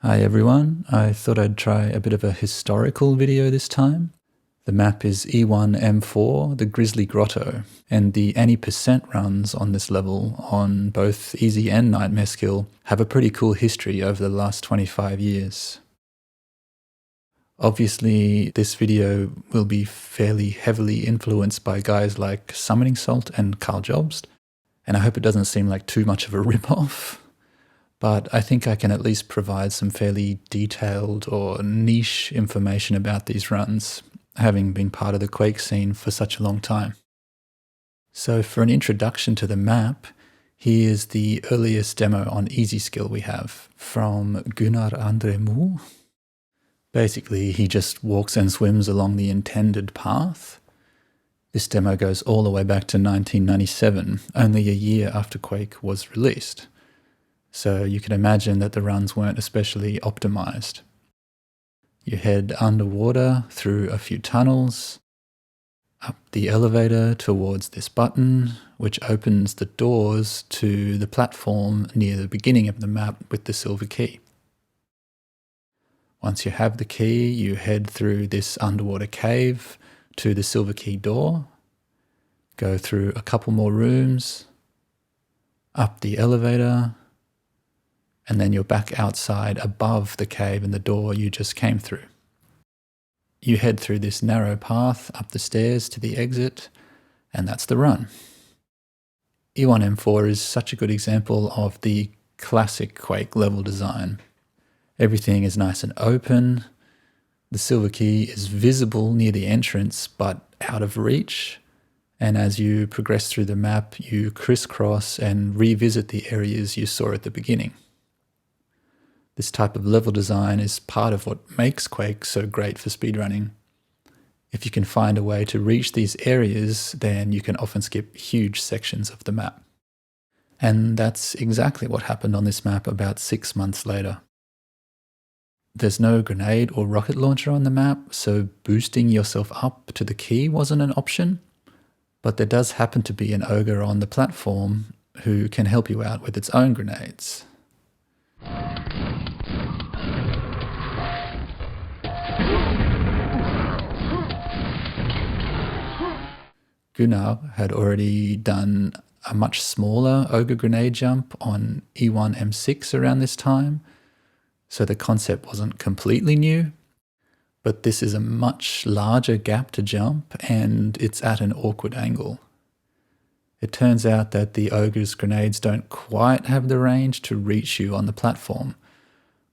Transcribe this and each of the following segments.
Hi everyone, I thought I'd try a bit of a historical video this time. The map is E1M4, the Grizzly Grotto, and the any percent runs on this level on both Easy and Nightmare Skill have a pretty cool history over the last 25 years. Obviously, this video will be fairly heavily influenced by guys like Summoning Salt and Carl Jobst, and I hope it doesn't seem like too much of a rip-off. But I think I can at least provide some fairly detailed or niche information about these runs, having been part of the Quake scene for such a long time. So for an introduction to the map, here's the earliest demo on Easy Skill we have, from Gunnar Andre Mo. Basically, he just walks and swims along the intended path. This demo goes all the way back to 1997, only a year after Quake was released. So you can imagine that the runs weren't especially optimized. You head underwater through a few tunnels, up the elevator towards this button, which opens the doors to the platform near the beginning of the map with the silver key. Once you have the key, you head through this underwater cave to the silver key door, go through a couple more rooms, up the elevator, and then you're back outside above the cave and the door you just came through. You head through this narrow path up the stairs to the exit, and that's the run. E1M4 is such a good example of the classic Quake level design. Everything is nice and open. The silver key is visible near the entrance but out of reach. And as you progress through the map, you crisscross and revisit the areas you saw at the beginning. This type of level design is part of what makes Quake so great for speedrunning. If you can find a way to reach these areas, then you can often skip huge sections of the map. And that's exactly what happened on this map about 6 months later. There's no grenade or rocket launcher on the map, so boosting yourself up to the key wasn't an option. But there does happen to be an ogre on the platform who can help you out with its own grenades. Gunnar had already done a much smaller ogre grenade jump on E1M6 around this time, so the concept wasn't completely new, but this is a much larger gap to jump and it's at an awkward angle. It turns out that the ogre's grenades don't quite have the range to reach you on the platform,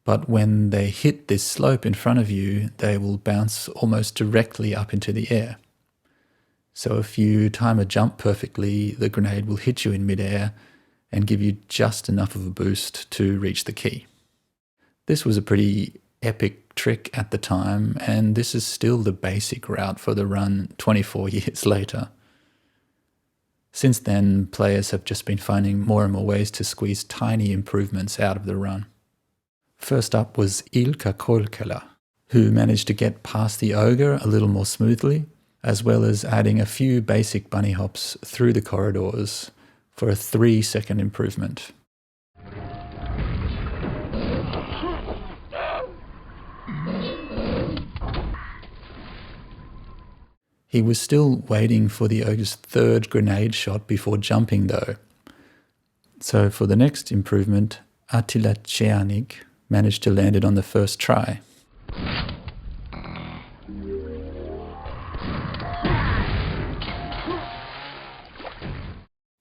but when they hit this slope in front of you, they will bounce almost directly up into the air. So if you time a jump perfectly, the grenade will hit you in midair and give you just enough of a boost to reach the key. This was a pretty epic trick at the time, and this is still the basic route for the run 24 years later. Since then, players have just been finding more and more ways to squeeze tiny improvements out of the run. First up was Ilkka Kolkela, who managed to get past the ogre a little more smoothly, as well as adding a few basic bunny hops through the corridors for a 3-second improvement. He was still waiting for the ogre's third grenade shot before jumping though. So for the next improvement, Attila Ceanik managed to land it on the first try.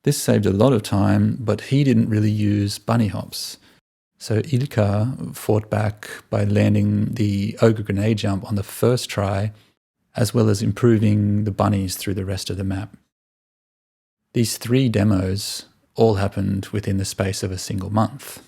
This saved a lot of time, but he didn't really use bunny hops. So Ilkka fought back by landing the ogre grenade jump on the first try, as well as improving the bunnies through the rest of the map. These 3 demos all happened within the space of a single month.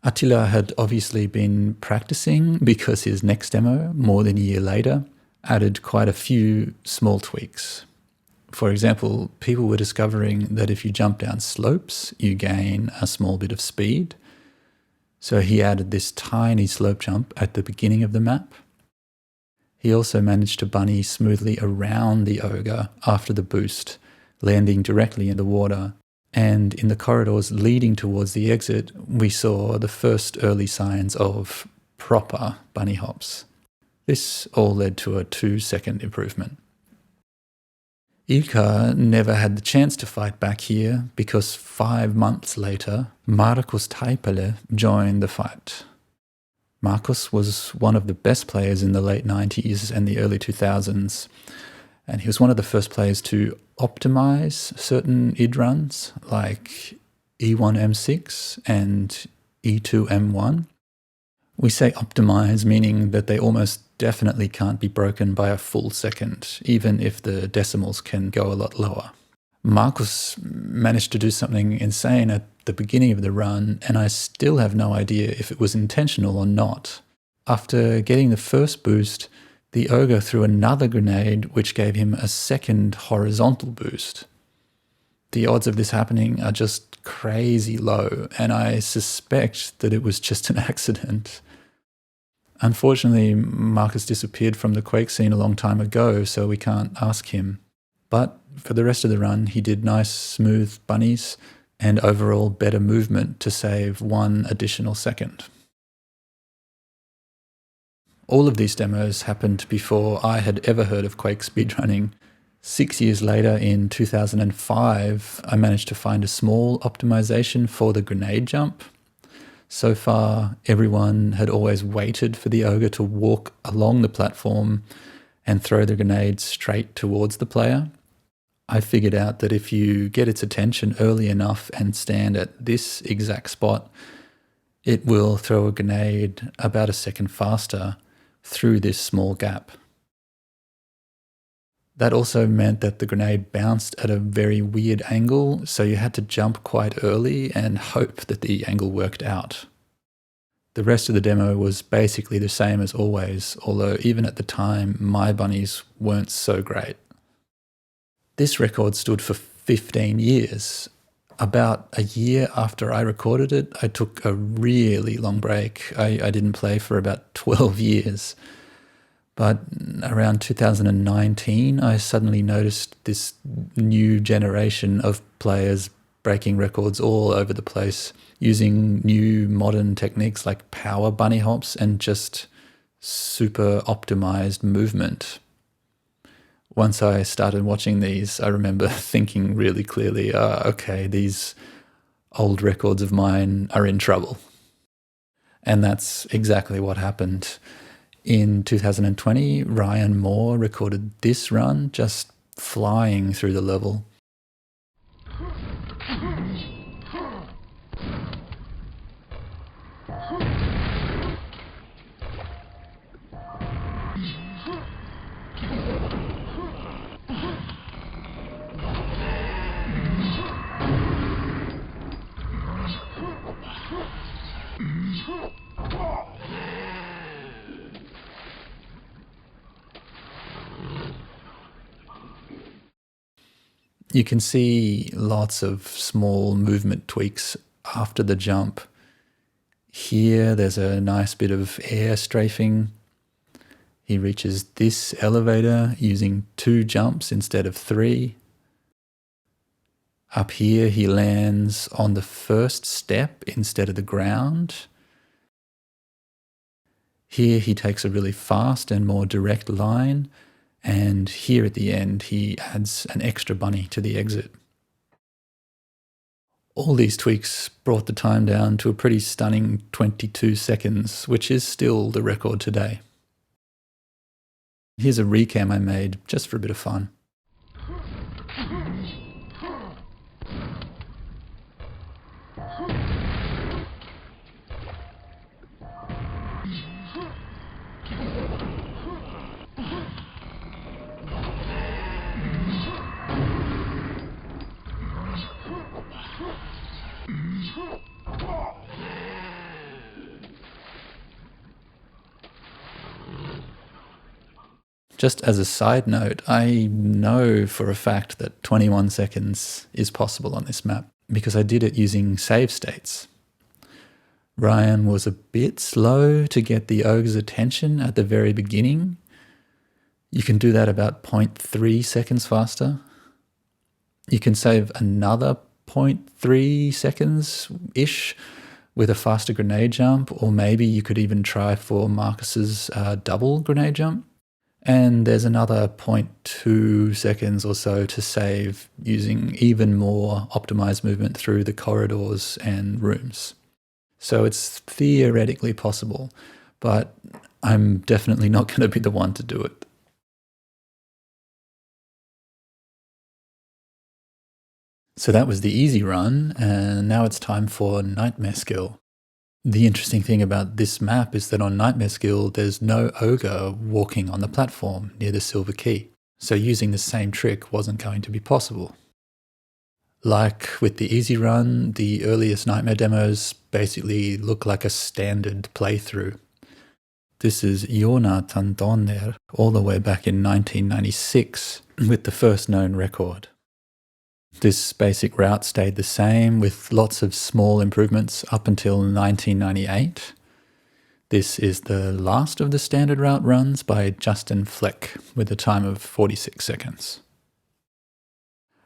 Attila had obviously been practicing because his next demo, more than a year later, added quite a few small tweaks. For example, people were discovering that if you jump down slopes, you gain a small bit of speed. So he added this tiny slope jump at the beginning of the map. He also managed to bunny smoothly around the ogre after the boost, landing directly in the water. And in the corridors leading towards the exit, we saw the first early signs of proper bunny hops. This all led to a 2-second improvement. Ilkka never had the chance to fight back here because 5 months later, Markus Taipale joined the fight. Markus was one of the best players in the late 90s and the early 2000s, and he was one of the first players to optimize certain id runs like E1M4 and E2M1. We say optimize, meaning that they almost definitely can't be broken by a full second, even if the decimals can go a lot lower. Markus managed to do something insane at the beginning of the run, and I still have no idea if it was intentional or not. After getting the first boost, the ogre threw another grenade, which gave him a second horizontal boost. The odds of this happening are just crazy low, and I suspect that it was just an accident. Unfortunately, Markus disappeared from the Quake scene a long time ago, so we can't ask him. But for the rest of the run, he did nice, smooth bunnies and overall better movement to save 1 additional second. All of these demos happened before I had ever heard of Quake speedrunning. 6 years later, in 2005, I managed to find a small optimization for the grenade jump. So far, everyone had always waited for the ogre to walk along the platform and throw the grenade straight towards the player. I figured out that if you get its attention early enough and stand at this exact spot, it will throw a grenade about a second faster through this small gap. That also meant that the grenade bounced at a very weird angle, so you had to jump quite early and hope that the angle worked out. The rest of the demo was basically the same as always, although even at the time, my bunnies weren't so great. This record stood for 15 years. About a year after I recorded it, I took a really long break. I didn't play for about 12 years. But around 2019, I suddenly noticed this new generation of players breaking records all over the place, using new modern techniques like power bunny hops and just super optimized movement. Once I started watching these, I remember thinking really clearly, okay, these old records of mine are in trouble. And that's exactly what happened. In 2020, Ryan Moore recorded this run just flying through the level. You can see lots of small movement tweaks after the jump. Here there's a nice bit of air strafing. He reaches this elevator using 2 jumps instead of 3. Up here he lands on the first step instead of the ground. Here he takes a really fast and more direct line. And here at the end, he adds an extra bunny to the exit. All these tweaks brought the time down to a pretty stunning 22 seconds, which is still the record today. Here's a recam I made just for a bit of fun. Just as a side note, I know for a fact that 21 seconds is possible on this map because I did it using save states. Ryan was a bit slow to get the ogre's attention at the very beginning. You can do that about 0.3 seconds faster. You can save another 0.3 seconds-ish with a faster grenade jump, or maybe you could even try for Marcus's double grenade jump. And there's another 0.2 seconds or so to save using even more optimized movement through the corridors and rooms. So it's theoretically possible, but I'm definitely not going to be the one to do it. So that was the easy run, and now it's time for Nightmare Skill. The interesting thing about this map is that on Nightmare Skill, there's no ogre walking on the platform near the silver key, so using the same trick wasn't going to be possible. Like with the easy run, the earliest Nightmare demos basically look like a standard playthrough. This is Jona Tandoner all the way back in 1996 with the first known record. This basic route stayed the same with lots of small improvements up until 1998. This is the last of the standard route runs by Justin Fleck with a time of 46 seconds.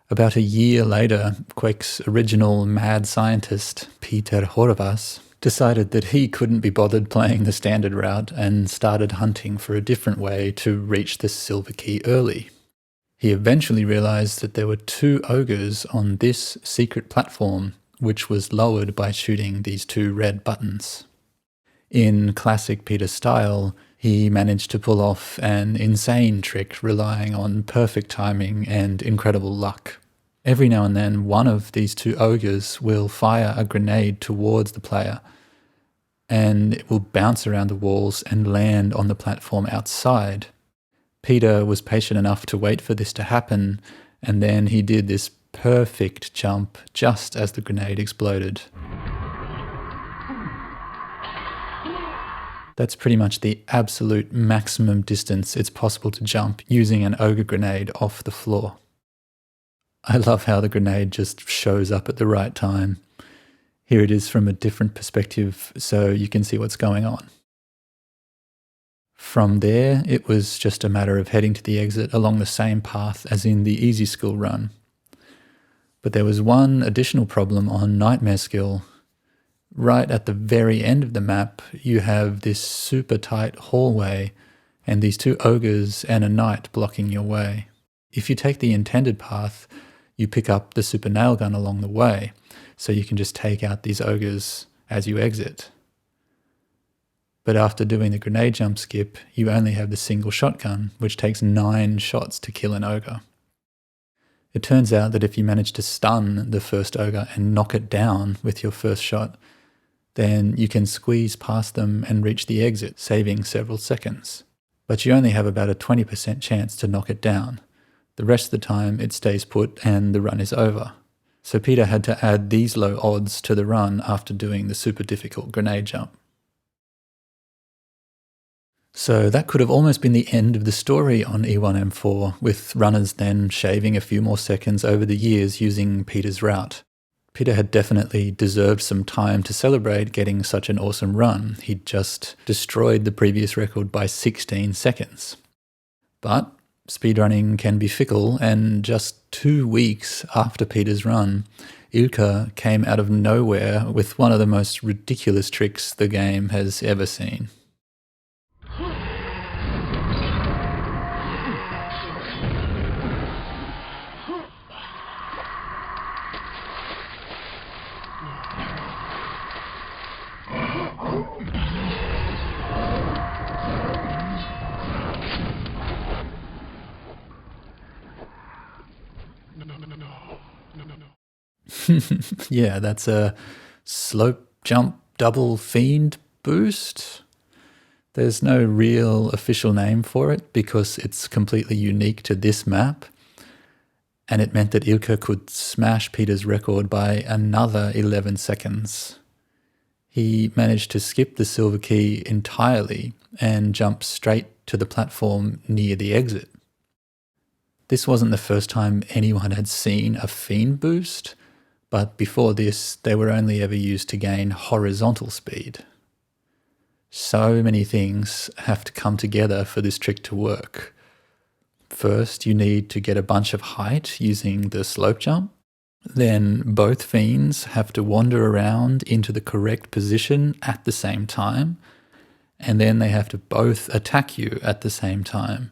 About a year later, Quake's original mad scientist, Peter Horvath, decided that he couldn't be bothered playing the standard route and started hunting for a different way to reach the silver key early. He eventually realized that there were 2 ogres on this secret platform, which was lowered by shooting these 2 red buttons. In classic Peter style, he managed to pull off an insane trick relying on perfect timing and incredible luck. Every now and then, one of these 2 ogres will fire a grenade towards the player, and it will bounce around the walls and land on the platform outside. Peter was patient enough to wait for this to happen, and then he did this perfect jump just as the grenade exploded. That's pretty much the absolute maximum distance it's possible to jump using an ogre grenade off the floor. I love how the grenade just shows up at the right time. Here it is from a different perspective so you can see what's going on. From there, it was just a matter of heading to the exit along the same path as in the easy skill run. But there was one additional problem on Nightmare Skill. Right at the very end of the map, you have this super tight hallway and these 2 ogres and a knight blocking your way. If you take the intended path, you pick up the super nail gun along the way, so you can just take out these ogres as you exit. But after doing the grenade jump skip, you only have the single shotgun, which takes 9 shots to kill an ogre. It turns out that if you manage to stun the first ogre and knock it down with your first shot, then you can squeeze past them and reach the exit, saving several seconds. But you only have about a 20% chance to knock it down. The rest of the time it stays put and the run is over. So Peter had to add these low odds to the run after doing the super difficult grenade jump. So that could have almost been the end of the story on E1M4, with runners then shaving a few more seconds over the years using Peter's route. Peter had definitely deserved some time to celebrate getting such an awesome run. He'd just destroyed the previous record by 16 seconds. But speedrunning can be fickle, and just 2 weeks after Peter's run, Ilka came out of nowhere with one of the most ridiculous tricks the game has ever seen. Yeah, that's a slope jump double Fiend boost. There's no real official name for it because it's completely unique to this map, and it meant that Ilka could smash Peter's record by another 11 seconds. He managed to skip the silver key entirely and jump straight to the platform near the exit. This wasn't the first time anyone had seen a Fiend boost, but before this they were only ever used to gain horizontal speed. So many things have to come together for this trick to work. First, you need to get a bunch of height using the slope jump. Then both Fiends have to wander around into the correct position at the same time, and then they have to both attack you at the same time.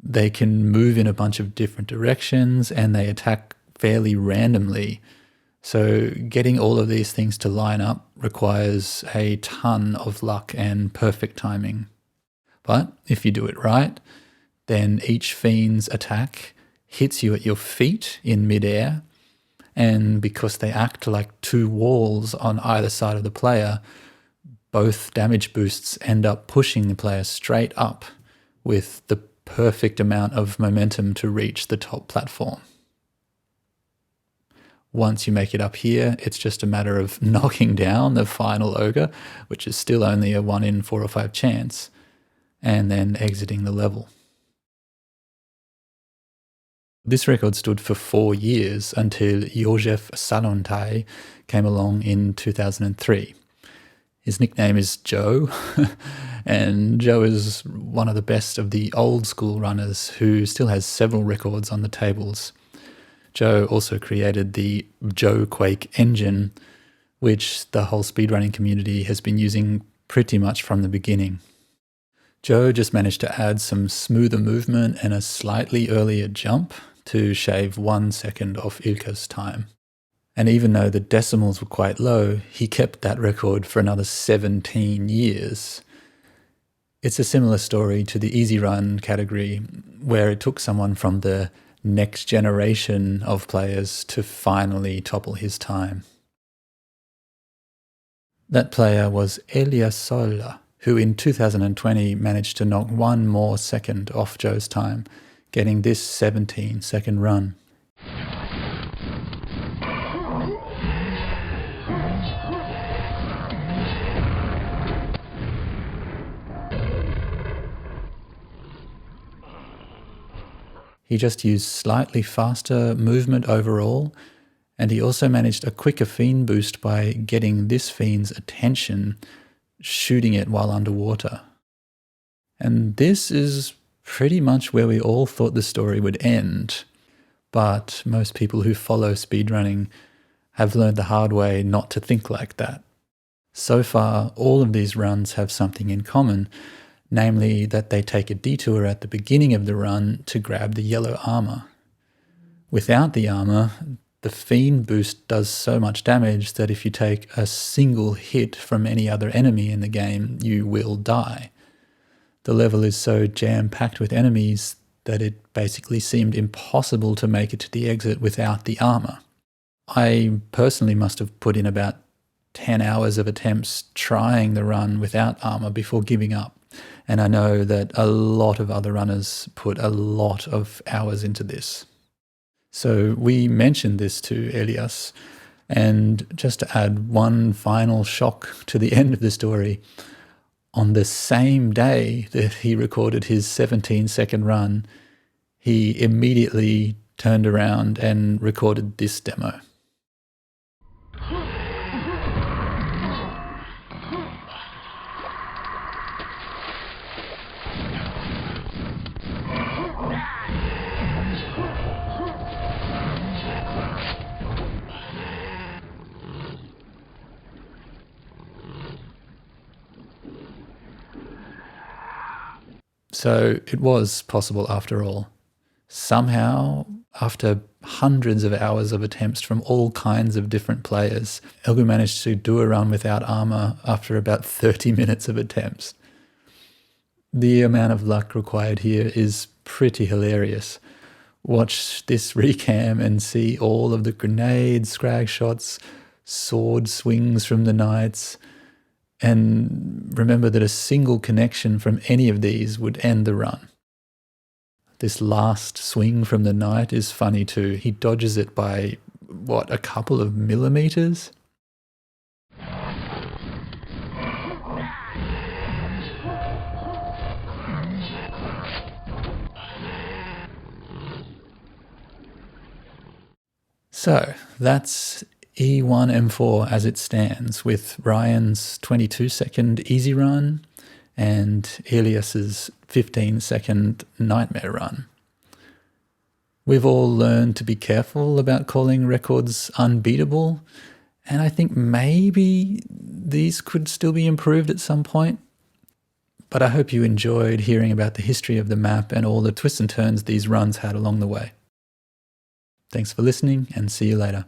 They can move in a bunch of different directions and they attack fairly randomly. So getting all of these things to line up requires a ton of luck and perfect timing. But if you do it right, then each Fiend's attack hits you at your feet in midair, and because they act like two walls on either side of the player, both damage boosts end up pushing the player straight up with the perfect amount of momentum to reach the top platform. Once you make it up here, it's just a matter of knocking down the final ogre, which is still only a 1 in 4 or 5 chance, and then exiting the level. This record stood for 4 years until József Szalontai came along in 2003. His nickname is Joe, and Joe is one of the best of the old school runners who still has several records on the tables. Joe also created the Joe Quake engine, which the whole speedrunning community has been using pretty much from the beginning. Joe just managed to add some smoother movement and a slightly earlier jump to shave 1 second off Ilka's time. And even though the decimals were quite low, he kept that record for another 17 years. It's a similar story to the easy run category, where it took someone from the next generation of players to finally topple his time. That player was Elias Sola, who in 2020 managed to knock 1 more second off Joe's time, getting this 17-second run. He just used slightly faster movement overall, and he also managed a quicker Fiend boost by getting this Fiend's attention, shooting it while underwater. And this is pretty much where we all thought the story would end, but most people who follow speedrunning have learned the hard way not to think like that. So far, all of these runs have something in common, namely that they take a detour at the beginning of the run to grab the yellow armor. Without the armor, the Fiend boost does so much damage that if you take a single hit from any other enemy in the game, you will die. The level is so jam-packed with enemies that it basically seemed impossible to make it to the exit without the armor. I personally must have put in about 10 hours of attempts trying the run without armor before giving up. And I know that a lot of other runners put a lot of hours into this. So we mentioned this to Elias, and just to add one final shock to the end of the story, on the same day that he recorded his 17-second run, he immediately turned around and recorded this demo. So it was possible after all. Somehow, after hundreds of hours of attempts from all kinds of different players, Elgu managed to do a run without armor after about 30 minutes of attempts. The amount of luck required here is pretty hilarious. Watch this recam and see all of the grenades, scrag shots, sword swings from the knights. And remember that a single connection from any of these would end the run. This last swing from the knight is funny too. He dodges it by, a couple of millimeters? So that's E1M4 as it stands, with Ryan's 22-second easy run and Elias's 15-second nightmare run. We've all learned to be careful about calling records unbeatable, and I think maybe these could still be improved at some point. But I hope you enjoyed hearing about the history of the map and all the twists and turns these runs had along the way. Thanks for listening, and see you later.